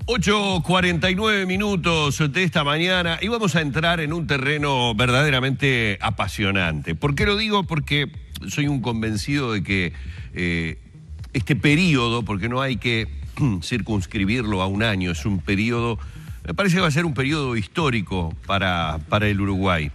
8:49 minutos de esta mañana y vamos a entrar en un terreno verdaderamente apasionante. ¿Por qué lo digo? Porque soy un convencido de que este periodo, porque no hay que circunscribirlo a un año, es un periodo, me parece que va a ser un periodo histórico para el Uruguay,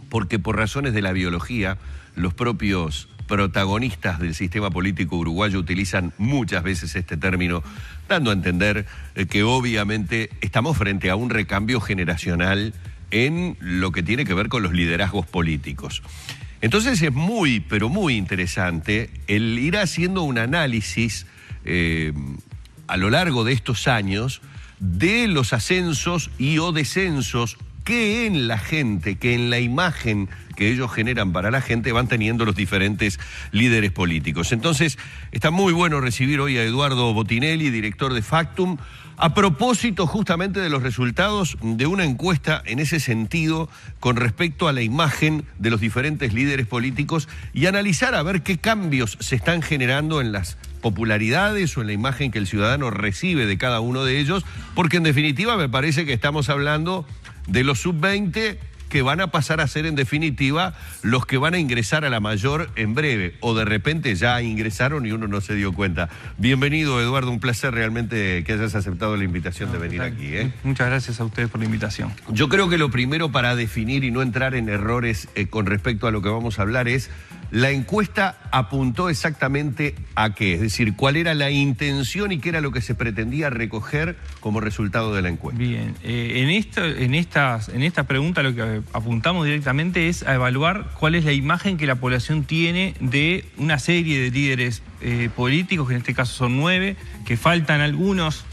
porque por razones de la biología, los propios protagonistas del sistema político uruguayo utilizan muchas veces este término, dando a entender que obviamente estamos frente a un recambio generacional en lo que tiene que ver con los liderazgos políticos. Entonces es muy, pero muy interesante el ir haciendo un análisis a lo largo de estos años de los ascensos y o descensos que en la gente, que en la imagen que ellos generan para la gente van teniendo los diferentes líderes políticos. Entonces, está muy bueno recibir hoy a Eduardo Botinelli, director de Factum, a propósito justamente de los resultados de una encuesta en ese sentido con respecto a la imagen de los diferentes líderes políticos y analizar a ver qué cambios se están generando en las popularidades o en la imagen que el ciudadano recibe de cada uno de ellos, porque en definitiva me parece que estamos hablando de los sub-20 que van a pasar a ser en definitiva los que van a ingresar a la mayor en breve, o de repente ya ingresaron y uno no se dio cuenta. Bienvenido, Eduardo, un placer realmente que hayas aceptado la invitación de venir aquí. Muchas gracias a ustedes por la invitación. Yo creo que lo primero para definir y no entrar en errores con respecto a lo que vamos a hablar es, la encuesta apuntó exactamente a qué, es decir, cuál era la intención y qué era lo que se pretendía recoger como resultado de la encuesta. Bien, en esta pregunta lo que apuntamos directamente es a evaluar cuál es la imagen que la población tiene de una serie de líderes políticos, que en este caso son 9, que faltan algunos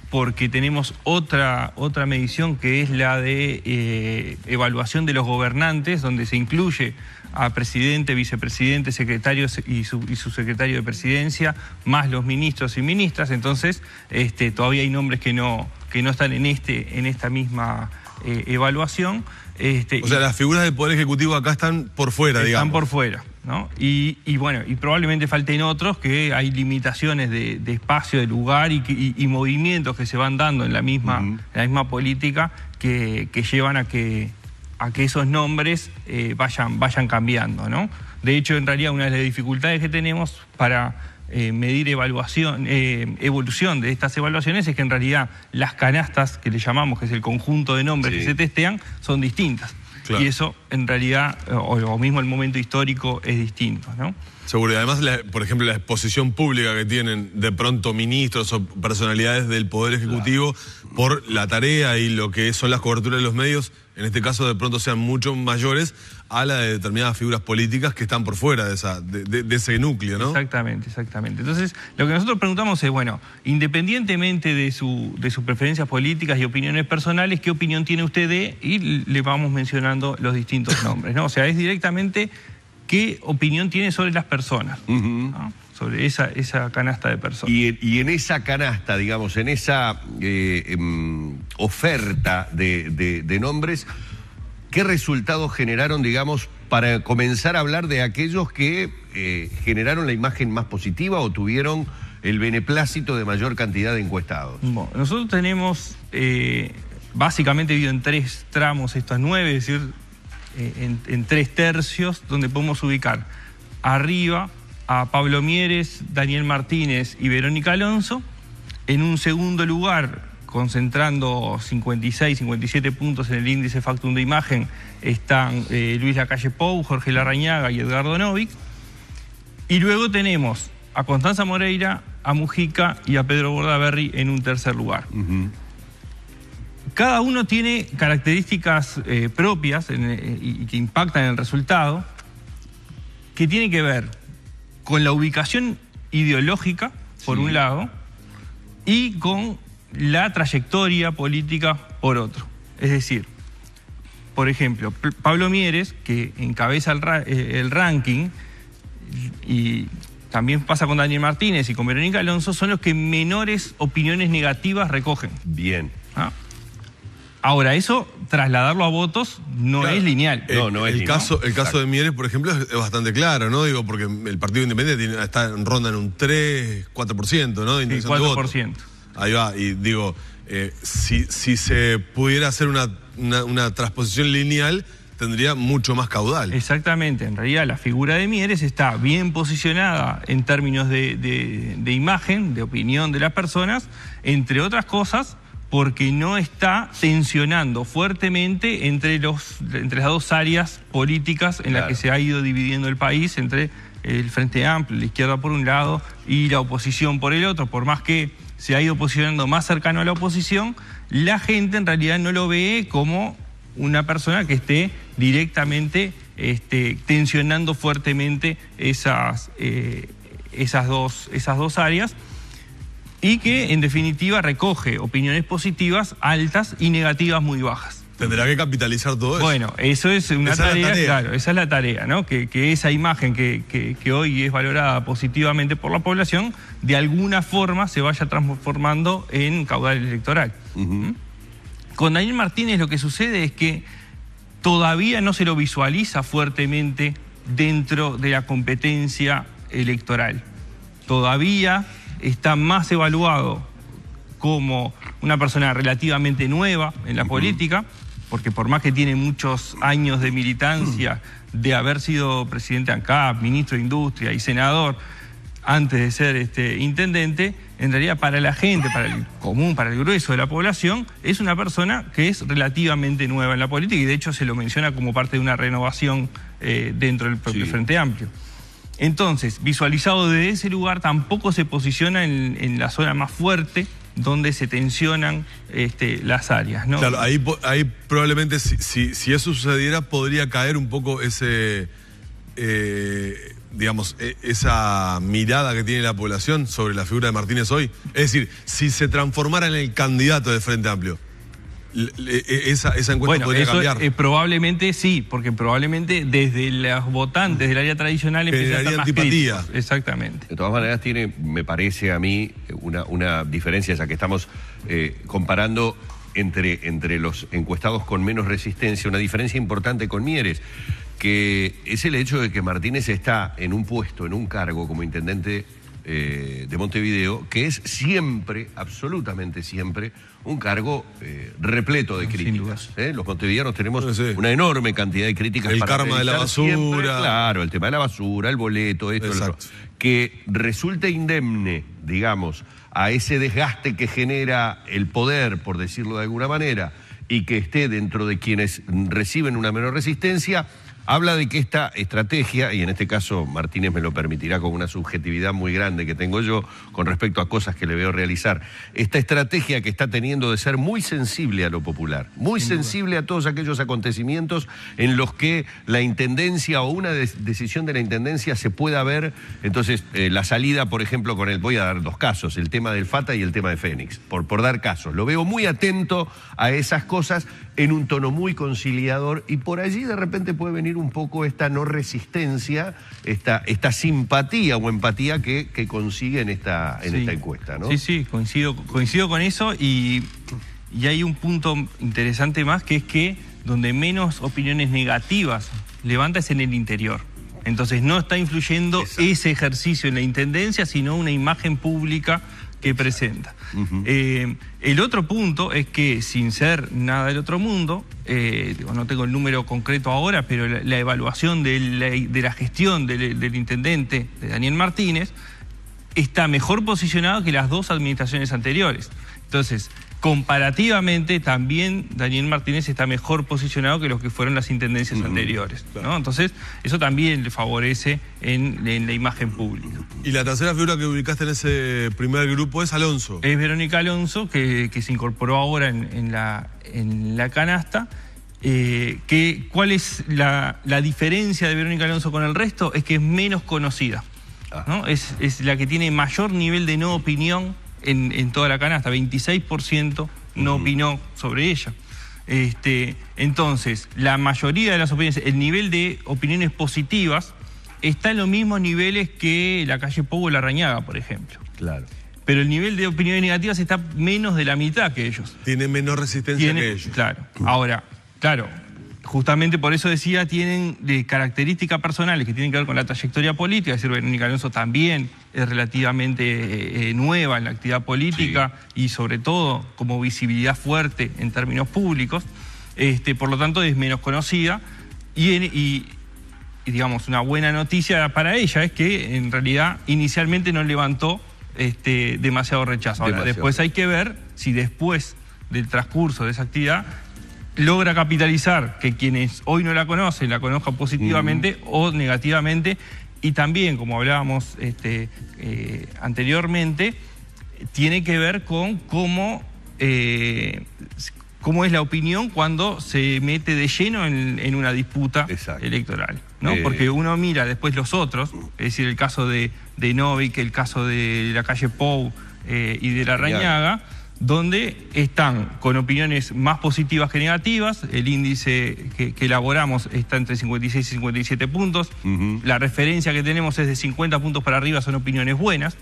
porque tenemos otra medición que es la de evaluación de los gobernantes, donde se incluye a presidente, vicepresidente, secretarios y su secretario de presidencia, más los ministros y ministras. Entonces, todavía hay nombres que no están en esta misma evaluación. O sea, las figuras del Poder Ejecutivo acá están por fuera, digamos. Están por fuera, ¿no? Y bueno, y probablemente falten otros, que hay limitaciones de espacio, de lugar y movimientos que se van dando en la misma política que llevan a que esos nombres vayan cambiando, ¿no? De hecho, en realidad, una de las dificultades que tenemos para medir evolución de estas evaluaciones es que en realidad las canastas que le llamamos, que es el conjunto de nombres que se testean, son distintas. Claro. Y eso, en realidad, o mismo el momento histórico es distinto, ¿no? Seguro, y además, por ejemplo, la exposición pública que tienen de pronto ministros o personalidades del Poder Ejecutivo por la tarea y lo que son las coberturas de los medios, en este caso de pronto sean mucho mayores a la de determinadas figuras políticas que están por fuera de ese núcleo, ¿no? Exactamente. Entonces, lo que nosotros preguntamos es, bueno, independientemente de sus preferencias políticas y opiniones personales, ¿qué opinión tiene usted de? Y le vamos mencionando los distintos nombres, ¿no? O sea, es directamente qué opinión tiene sobre las personas, ¿no? Sobre esa canasta de personas. Y en esa canasta, digamos, en esa oferta de nombres, ¿qué resultados generaron, digamos, para comenzar a hablar de aquellos que generaron la imagen más positiva o tuvieron el beneplácito de mayor cantidad de encuestados? Bueno, nosotros tenemos básicamente dividido en 3 tramos estas 9, es decir, en 3 tercios, donde podemos ubicar arriba a Pablo Mieres, Daniel Martínez y Verónica Alonso. En un segundo lugar, concentrando 56, 57 puntos en el índice Factum de imagen, están Luis Lacalle Pou, Jorge Larrañaga y Edgardo Novic. Y luego tenemos a Constanza Moreira, a Mujica y a Pedro Bordaberry en un tercer lugar. Cada uno tiene características propias y que impactan en el resultado, que tienen que ver con la ubicación ideológica, por un lado, y con la trayectoria política, por otro. Es decir, por ejemplo, Pablo Mieres, que encabeza el ranking, y también pasa con Daniel Martínez y con Verónica Alonso, son los que menores opiniones negativas recogen. Bien. Ahora, eso, trasladarlo a votos, no es lineal. No es lineal. El caso de Mieres, por ejemplo, es bastante claro, ¿no? Digo, porque el Partido Independiente ronda en un 3, 4%, ¿no? De intención de voto. Ahí va, y digo, si se pudiera hacer una transposición lineal, tendría mucho más caudal. Exactamente, en realidad la figura de Mieres está bien posicionada en términos de imagen, de opinión de las personas, entre otras cosas, porque no está tensionando fuertemente entre las dos áreas políticas en las que se ha ido dividiendo el país, entre el Frente Amplio, la izquierda por un lado, y la oposición por el otro. Por más que se ha ido posicionando más cercano a la oposición, la gente en realidad no lo ve como una persona que esté directamente tensionando fuertemente esas dos áreas, y que en definitiva recoge opiniones positivas altas y negativas muy bajas. Tendrá que capitalizar todo eso. Bueno, eso es una tarea, claro, esa es la tarea, ¿no? Que esa imagen que hoy es valorada positivamente por la población, de alguna forma se vaya transformando en caudal electoral. Con Daniel Martínez lo que sucede es que todavía no se lo visualiza fuertemente dentro de la competencia electoral. Todavía está más evaluado como una persona relativamente nueva en la política, porque por más que tiene muchos años de militancia, de haber sido presidente de ANCAP, ministro de Industria y senador, antes de ser intendente, en realidad para la gente, para el común, para el grueso de la población, es una persona que es relativamente nueva en la política, y de hecho se lo menciona como parte de una renovación dentro del propio Frente Amplio. Entonces, visualizado desde ese lugar, tampoco se posiciona en la zona más fuerte donde se tensionan las áreas, ¿no? Claro, ahí probablemente si eso sucediera podría caer un poco ese, digamos, esa mirada que tiene la población sobre la figura de Martínez hoy. Es decir, si se transformara en el candidato del Frente Amplio, esa encuesta podría cambiar. Probablemente sí, porque probablemente desde los votantes del área tradicional empieza a estar más antipatía. Críticos. Exactamente. De todas maneras tiene, me parece a mí, una diferencia, ya que estamos comparando entre los encuestados con menos resistencia, una diferencia importante con Mieres, que es el hecho de que Martínez está en un puesto, en un cargo como intendente de Montevideo, que es siempre, absolutamente siempre, un cargo repleto de críticas. Los montevideanos tenemos una enorme cantidad de críticas. El karma de la basura. Siempre, claro, el tema de la basura, el boleto, esto, lo otro. Que resulte indemne, digamos, a ese desgaste que genera el poder, por decirlo de alguna manera, y que esté dentro de quienes reciben una menor resistencia, habla de que esta estrategia, y en este caso Martínez me lo permitirá con una subjetividad muy grande que tengo yo con respecto a cosas que le veo realizar, esta estrategia que está teniendo de ser muy sensible a lo popular, muy sensible a todos aquellos acontecimientos en los que la intendencia o una decisión de la intendencia se pueda ver. Entonces, la salida, por ejemplo, voy a dar dos casos, el tema del FATA y el tema de Fénix, por dar casos. Lo veo muy atento a esas cosas en un tono muy conciliador, y por allí de repente puede venir un poco esta no resistencia, esta simpatía o empatía que consigue en esta encuesta, ¿no? Sí, coincido con eso, y hay un punto interesante más, que es que donde menos opiniones negativas levanta es en el interior. Entonces no está influyendo ese ejercicio en la intendencia, sino una imagen pública que presenta. El otro punto es que, sin ser nada del otro mundo, no tengo el número concreto ahora, pero la evaluación de la gestión del intendente, de Daniel Martínez, está mejor posicionado que las dos administraciones anteriores. Entonces, comparativamente, también Daniel Martínez está mejor posicionado que los que fueron las intendencias anteriores, ¿no? Entonces, eso también le favorece en la imagen pública. Y la tercera figura que ubicaste en ese primer grupo es Alonso. Es Verónica Alonso, que se incorporó ahora en la canasta. ¿Cuál es la diferencia de Verónica Alonso con el resto? Es que es menos conocida, ¿no? Es la que tiene mayor nivel de no opinión en toda la canasta. 26% no opinó sobre ella. Entonces, la mayoría de las opiniones, el nivel de opiniones positivas está en los mismos niveles que la calle Pou o Larrañaga, por ejemplo. Claro. Pero el nivel de opiniones negativas está menos de la mitad que ellos. Tiene menor resistencia que ellos. Claro. Ahora, claro, justamente por eso decía, tienen características personales que tienen que ver con la trayectoria política. Es decir, Verónica Alonso también es relativamente nueva en la actividad política y sobre todo como visibilidad fuerte en términos públicos, por lo tanto es menos conocida y digamos una buena noticia para ella es que en realidad inicialmente no levantó demasiado rechazo. Ahora, después hay que ver si después del transcurso de esa actividad logra capitalizar que quienes hoy no la conocen la conozcan positivamente o negativamente. Y también, como hablábamos anteriormente, tiene que ver con cómo es la opinión cuando se mete de lleno en una disputa electoral, ¿no? Porque uno mira después los otros, es decir, el caso de Novik, el caso de la calle Pou y de Larrañaga, donde están con opiniones más positivas que negativas. El índice que elaboramos está entre 56 y 57 puntos. La referencia que tenemos es de 50 puntos para arriba, son opiniones buenas.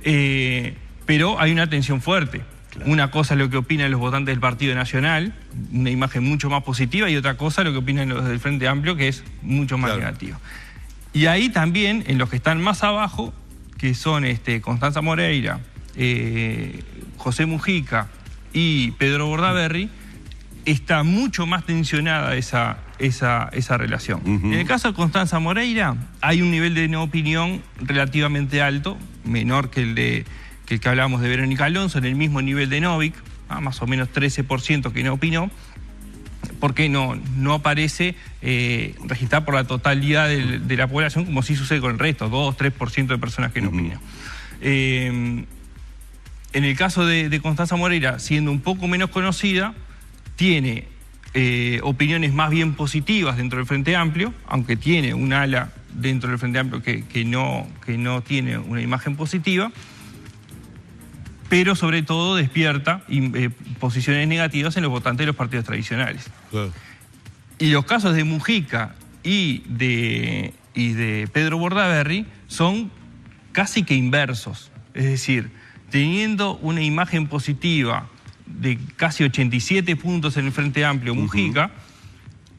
Pero hay una tensión fuerte. Una cosa es lo que opinan los votantes del Partido Nacional, una imagen mucho más positiva, y otra cosa es lo que opinan los del Frente Amplio, que es mucho más negativo. Y ahí también, en los que están más abajo, que son Constanza Moreira, José Mujica y Pedro Bordaberry, está mucho más tensionada esa relación. En el caso de Constanza Moreira hay un nivel de no opinión relativamente alto, menor que el que hablábamos de Verónica Alonso, en el mismo nivel de Novik, más o menos 13% que no opinó, porque no aparece registrada por la totalidad de la población, como sí sucede con el resto, 2-3% de personas que no opinan. En el caso de Constanza Moreira, siendo un poco menos conocida, tiene opiniones más bien positivas dentro del Frente Amplio, aunque tiene un ala dentro del Frente Amplio que no tiene una imagen positiva, pero sobre todo despierta posiciones negativas en los votantes de los partidos tradicionales. Y los casos de Mujica y de Pedro Bordaberry son casi que inversos, es decir, teniendo una imagen positiva de casi 87 puntos en el Frente Amplio, Mujica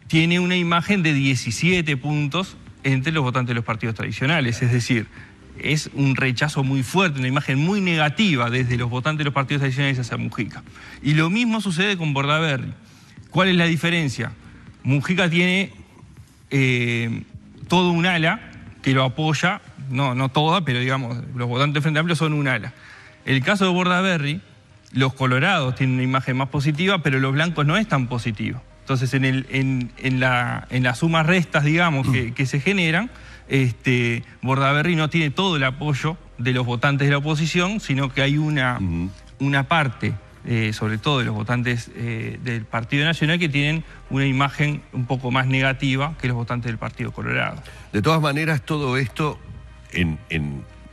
tiene una imagen de 17 puntos entre los votantes de los partidos tradicionales. Es decir, es un rechazo muy fuerte, una imagen muy negativa desde los votantes de los partidos tradicionales hacia Mujica. Y lo mismo sucede con Bordaberry. ¿Cuál es la diferencia? Mujica tiene todo un ala que lo apoya, no toda, pero digamos, los votantes del Frente Amplio son un ala. En el caso de Bordaberry, los colorados tienen una imagen más positiva, pero los blancos no es tan positivo. Entonces, en las sumas restas, digamos, que se generan, Bordaberry no tiene todo el apoyo de los votantes de la oposición, sino que hay una parte, sobre todo de los votantes del Partido Nacional, que tienen una imagen un poco más negativa que los votantes del Partido Colorado. De todas maneras, todo esto,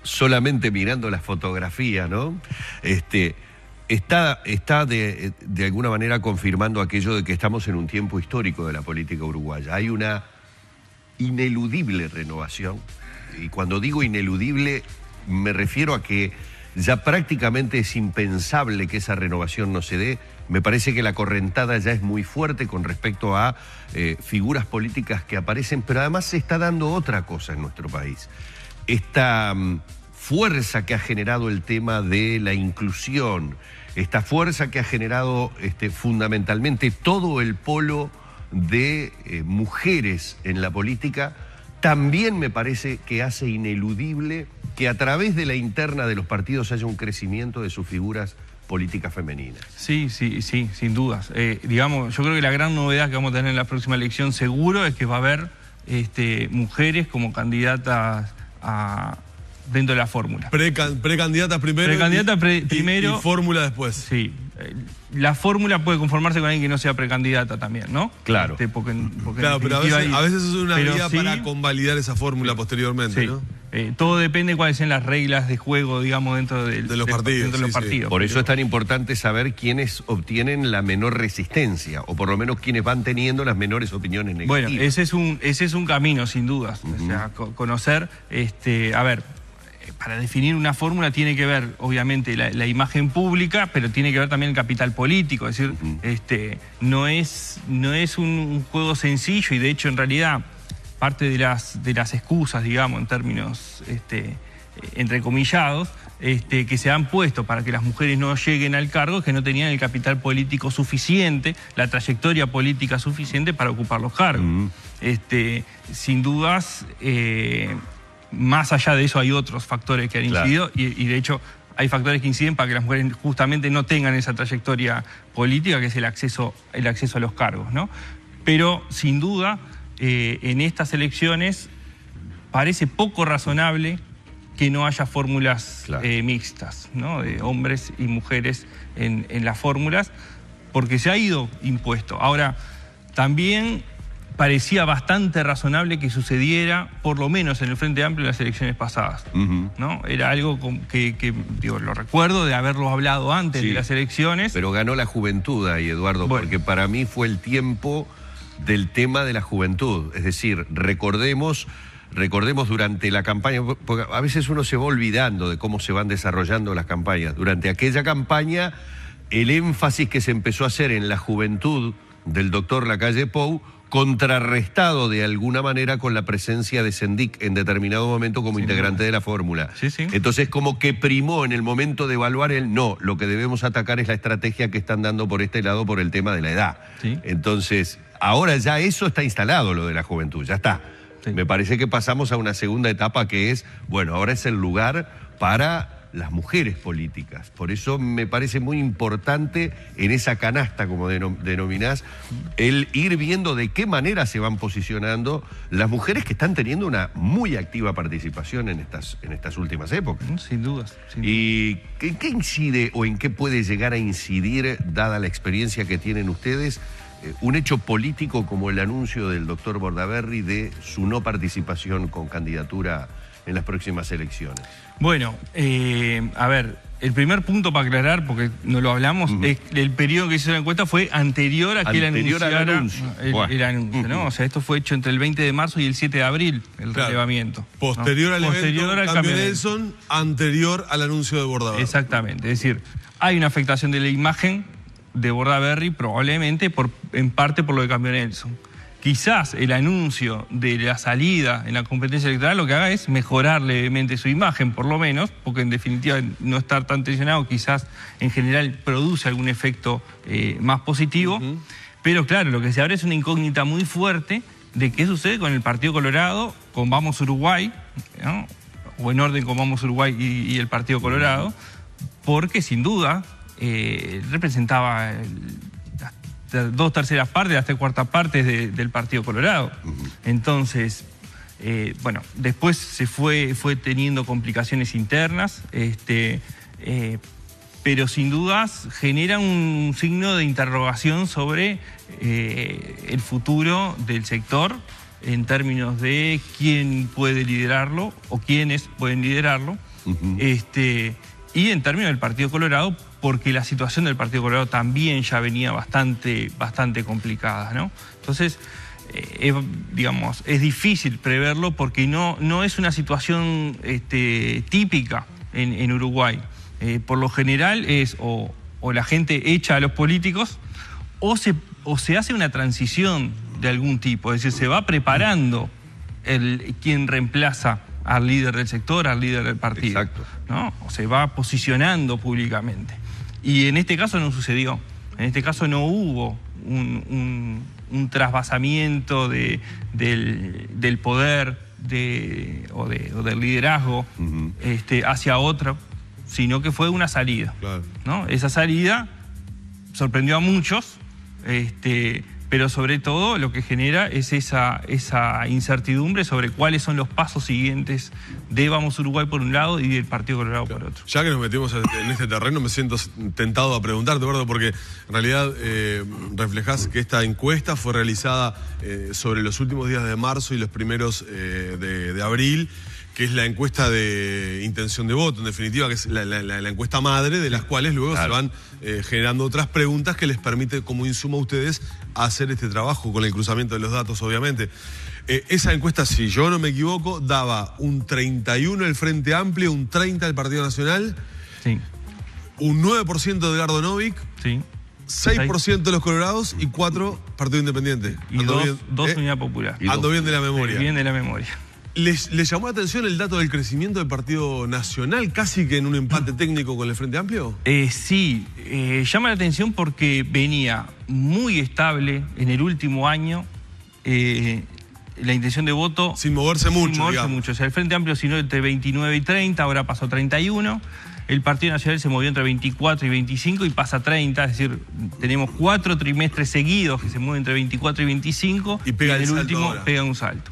solamente mirando las fotografías, ¿no? Está de alguna manera confirmando aquello de que estamos en un tiempo histórico de la política uruguaya. Hay una ineludible renovación, y cuando digo ineludible me refiero a que ya prácticamente es impensable que esa renovación no se dé. Me parece que la correntada ya es muy fuerte con respecto a figuras políticas que aparecen, pero además se está dando otra cosa en nuestro país. Esta fuerza que ha generado el tema de la inclusión, esta fuerza que ha generado fundamentalmente todo el polo de mujeres en la política, también me parece que hace ineludible que a través de la interna de los partidos haya un crecimiento de sus figuras políticas femeninas. Sí, sin dudas. Digamos, yo creo que la gran novedad que vamos a tener en la próxima elección seguro es que va a haber mujeres como candidatas dentro de la fórmula. Precandidatas primero. Precandidatas primero. Y fórmula después. Sí. La fórmula puede conformarse con alguien que no sea precandidata también, ¿no? Claro. Claro, pero a veces es una vía para convalidar esa fórmula posteriormente, ¿no? Todo depende de cuáles sean las reglas de juego, digamos, dentro de los partidos. Por eso es tan importante saber quiénes obtienen la menor resistencia, o por lo menos quiénes van teniendo las menores opiniones negativas. Bueno, ese es un camino, sin dudas. O sea, conocer, a ver, para definir una fórmula tiene que ver, obviamente, la imagen pública, pero tiene que ver también el capital político. Es decir, no es un juego sencillo, y de hecho, en realidad, parte de las excusas, digamos, en términos entrecomillados, que se han puesto para que las mujeres no lleguen al cargo, es que no tenían el capital político suficiente, la trayectoria política suficiente para ocupar los cargos. Sin dudas, más allá de eso hay otros factores que han incidido y de hecho hay factores que inciden para que las mujeres justamente no tengan esa trayectoria política, que es el acceso a los cargos, ¿no? Pero sin duda, en estas elecciones parece poco razonable que no haya fórmulas mixtas, ¿no? De hombres y mujeres en las fórmulas, porque se ha ido impuesto. Ahora, también parecía bastante razonable que sucediera, por lo menos en el Frente Amplio, en las elecciones pasadas, ¿no? Era algo que digo, lo recuerdo de haberlo hablado antes de las elecciones. Pero ganó la juventud ahí, Eduardo, porque para mí fue el tiempo del tema de la juventud. Es decir, recordemos durante la campaña, porque a veces uno se va olvidando de cómo se van desarrollando las campañas. Durante aquella campaña, el énfasis que se empezó a hacer en la juventud del doctor Lacalle Pou, contrarrestado de alguna manera con la presencia de Sendik en determinado momento como integrante de la fórmula. Entonces, como que primó en el momento de evaluar lo que debemos atacar es la estrategia que están dando por este lado por el tema de la edad. Entonces, ahora ya eso está instalado, lo de la juventud, ya está. Me parece que pasamos a una segunda etapa que es, bueno, ahora es el lugar para las mujeres políticas. Por eso me parece muy importante en esa canasta, como denominás, el ir viendo de qué manera se van posicionando las mujeres que están teniendo una muy activa participación en estas últimas épocas. Sin dudas. ¿Y en qué incide o en qué puede llegar a incidir, dada la experiencia que tienen ustedes, un hecho político como el anuncio del doctor Bordaberry de su no participación con candidatura en las próximas elecciones? Bueno, a ver, el primer punto para aclarar, porque no lo hablamos, es el periodo que hizo la encuesta fue anterior a que él anunciara el anuncio, ¿no? O sea, esto fue hecho entre el 20 de marzo y el 7 de abril, el relevamiento. Posterior al evento, cambio de Nelson, anterior al anuncio de Bordaberry. Exactamente, es decir, hay una afectación de la imagen de Bordaberry, probablemente en parte por lo que cambió Nelson. Quizás el anuncio de la salida en la competencia electoral lo que haga es mejorar levemente su imagen, por lo menos, porque en definitiva no estar tan tensionado quizás en general produce algún efecto más positivo. Pero claro, lo que se abre es una incógnita muy fuerte de qué sucede con el Partido Colorado, con Vamos Uruguay, ¿no? O en orden con Vamos Uruguay y el Partido Colorado, porque sin duda representaba dos terceras partes, hasta cuarta parte del Partido Colorado. Entonces, bueno, después se fue teniendo complicaciones internas, pero sin dudas genera un signo de interrogación sobre el futuro del sector en términos de quién puede liderarlo o quiénes pueden liderarlo, y en términos del Partido Colorado, porque la situación del Partido Colorado también ya venía bastante complicada, ¿no? Entonces, digamos, es difícil preverlo porque no es una situación típica en Uruguay. Por lo general es o la gente echa a los políticos o se hace una transición de algún tipo, es decir, se va preparando quien reemplaza al líder del sector, al líder del partido. Exacto. ¿No? O se va posicionando públicamente. Y en este caso no sucedió. En este caso no hubo un trasvasamiento del poder o del liderazgo hacia otro, sino que fue una salida. Claro. ¿No? Esa salida sorprendió a muchos, pero sobre todo lo que genera es esa incertidumbre sobre cuáles son los pasos siguientes de Vamos Uruguay por un lado y del Partido Colorado por otro. Ya que nos metimos en este terreno, me siento tentado a preguntarte, Eduardo, porque en realidad reflejás que esta encuesta fue realizada sobre los últimos días de marzo y los primeros de abril, que es la encuesta de intención de voto, en definitiva, que es la encuesta madre, de las cuales luego se van generando otras preguntas que les permite como insumo a ustedes hacer este trabajo con el cruzamiento de los datos, obviamente. Esa encuesta, si yo no me equivoco, daba un 31 el Frente Amplio, un 30 el Partido Nacional, un 9% de Edgardo Novick, 6% de los Colorados y 4% Partido Independiente. Y dos Unidad Popular. Ando bien de la memoria. Bien de la memoria. ¿Les llamó la atención el dato del crecimiento del Partido Nacional, casi que en un empate técnico con el Frente Amplio? Sí, llama la atención porque venía muy estable en el último año la intención de voto. Sin moverse mucho, digamos. O sea, el Frente Amplio sino entre 29 y 30, ahora pasó 31. El Partido Nacional se movió entre 24 y 25 y pasa a 30, es decir, tenemos 4 trimestres seguidos que se mueven entre 24 y 25 y pega en el último ahora. Pega un salto.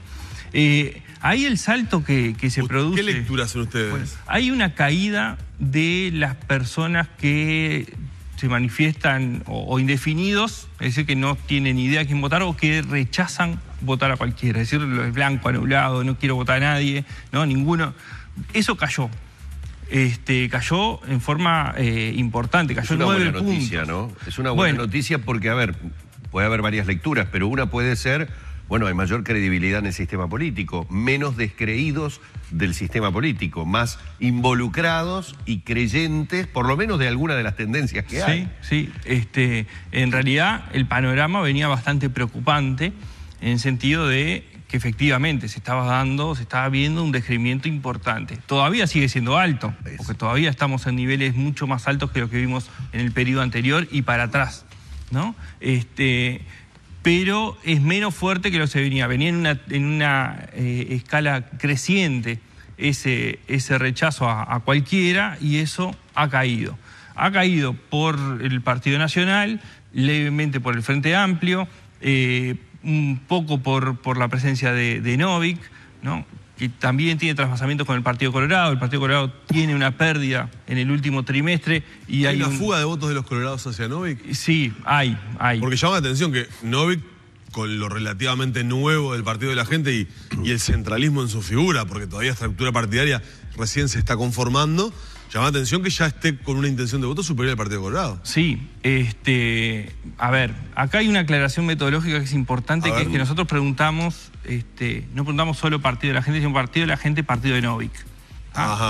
Ahí el salto que se produce... ¿Qué lectura hacen ustedes? Bueno, hay una caída de las personas que se manifiestan o indefinidos, es decir, que no tienen idea a quién votar o que rechazan votar a cualquiera, es decir, el blanco, anulado, no quiero votar a nadie, no, ninguno. Eso cayó. Cayó en forma importante, cayó en 9 puntos. Es una buena noticia, ¿no? Es una buena noticia porque, a ver, puede haber varias lecturas, pero una puede ser... Bueno, hay mayor credibilidad en el sistema político, menos descreídos del sistema político, más involucrados y creyentes, por lo menos de alguna de las tendencias que hay. Sí. En realidad el panorama venía bastante preocupante en el sentido de que efectivamente se estaba viendo un descreimiento importante. Todavía sigue siendo alto, porque todavía estamos en niveles mucho más altos que lo que vimos en el periodo anterior y para atrás, ¿no? Pero es menos fuerte que lo que se venía. Venía en una escala creciente ese rechazo a cualquiera y eso ha caído. Ha caído por el Partido Nacional, levemente por el Frente Amplio, un poco por la presencia de Novik, ¿no? Que también tiene trasvasamientos con el Partido Colorado. El Partido Colorado tiene una pérdida en el último trimestre. Y ¿Hay una fuga de votos de los colorados hacia Novik? Sí, hay. Porque llama la atención que Novik, con lo relativamente nuevo del Partido de la Gente y el centralismo en su figura, porque todavía esta estructura partidaria recién se está conformando, llama la atención que ya esté con una intención de voto superior al Partido Colorado. Sí, a ver, acá hay una aclaración metodológica que es importante, que es que nosotros preguntamos, no preguntamos solo Partido de la Gente, sino Partido de la Gente, Partido de Novik.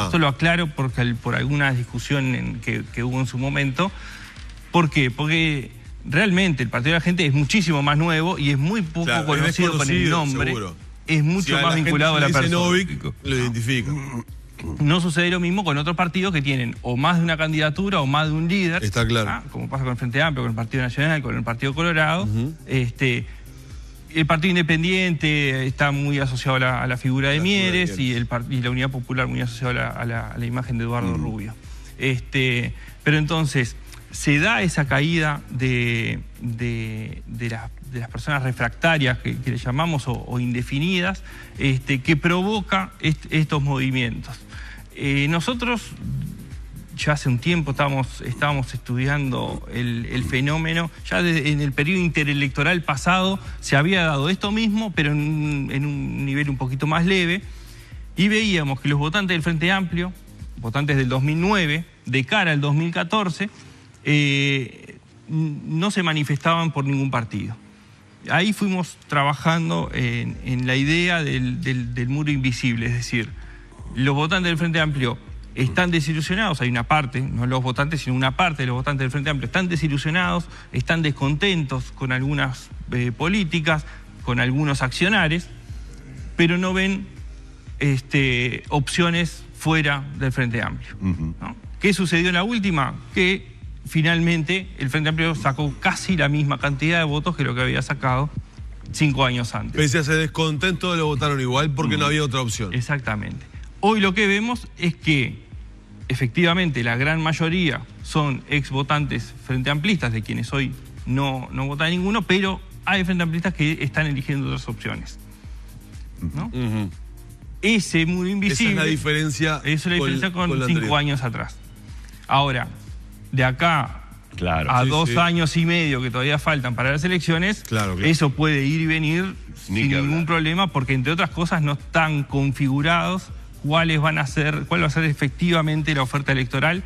Esto lo aclaro por alguna discusión que hubo en su momento. ¿Por qué? Porque realmente el Partido de la Gente es muchísimo más nuevo y es muy poco conocido con el nombre. Seguro. Es mucho más vinculado a la persona. Novik, lo identifica. No sucede lo mismo con otros partidos que tienen o más de una candidatura o más de un líder. Está claro. Como pasa con el Frente Amplio, con el Partido Nacional, con el Partido Colorado. El Partido Independiente está muy asociado a la figura de Mieres y la Unidad Popular muy asociada a la imagen de Eduardo Rubio. Pero entonces se da esa caída de las personas refractarias que le llamamos o indefinidas, que provoca estos movimientos. Nosotros ya hace un tiempo estábamos estudiando el fenómeno. Ya en el periodo interelectoral pasado se había dado esto mismo, pero en un nivel un poquito más leve, y veíamos que los votantes del Frente Amplio, votantes del 2009, de cara al 2014, no se manifestaban por ningún partido. Ahí fuimos trabajando en la idea del muro invisible, es decir, los votantes del Frente Amplio están desilusionados, hay una parte, no los votantes, sino una parte de los votantes del Frente Amplio están desilusionados, están descontentos con algunas políticas, con algunos accionares, pero no ven opciones fuera del Frente Amplio. ¿No? ¿Qué sucedió en la última? Que finalmente el Frente Amplio sacó casi la misma cantidad de votos que lo que había sacado 5 años antes. Pese a ese descontento, lo votaron igual porque no había otra opción. Exactamente. Hoy lo que vemos es que efectivamente la gran mayoría son ex votantes frente amplistas, de quienes hoy no votan ninguno, pero hay frente amplistas que están eligiendo otras opciones, ¿no? Ese muro invisible... Esa es la diferencia. Esa es la diferencia con 5 años atrás. Ahora, de acá a 2 años y medio que todavía faltan para las elecciones, eso puede ir y venir sin ningún problema, porque entre otras cosas no están configurados cuál va a ser efectivamente la oferta electoral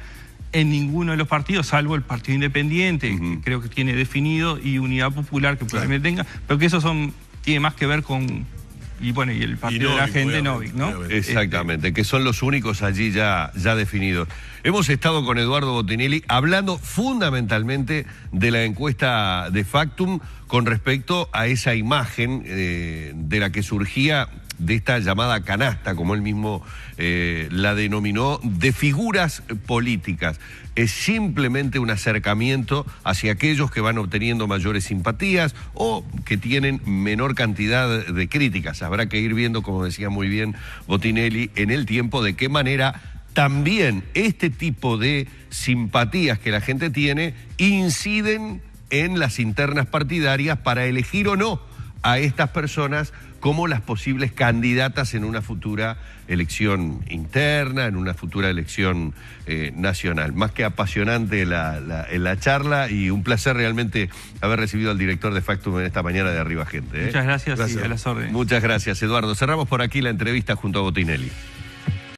en ninguno de los partidos, salvo el Partido Independiente, que creo que tiene definido, y Unidad Popular, que probablemente tenga, pero que eso tiene más que ver con... Y bueno, y el Partido de la Gente, Novik, ¿no? Exactamente, que son los únicos allí ya definidos. Hemos estado con Eduardo Botinelli hablando fundamentalmente de la encuesta de Factum con respecto a esa imagen de la que surgía de esta llamada canasta, como él mismo la denominó, de figuras políticas. Es simplemente un acercamiento hacia aquellos que van obteniendo mayores simpatías o que tienen menor cantidad de críticas. Habrá que ir viendo, como decía muy bien Botinelli, en el tiempo de qué manera también este tipo de simpatías que la gente tiene inciden en las internas partidarias para elegir o no a estas personas como las posibles candidatas en una futura elección interna, en una futura elección nacional. Más que apasionante la charla, y un placer realmente haber recibido al director de Factum en esta mañana de Arriba Gente. Muchas gracias. Y a las órdenes. Muchas gracias, Eduardo. Cerramos por aquí la entrevista junto a Botinelli.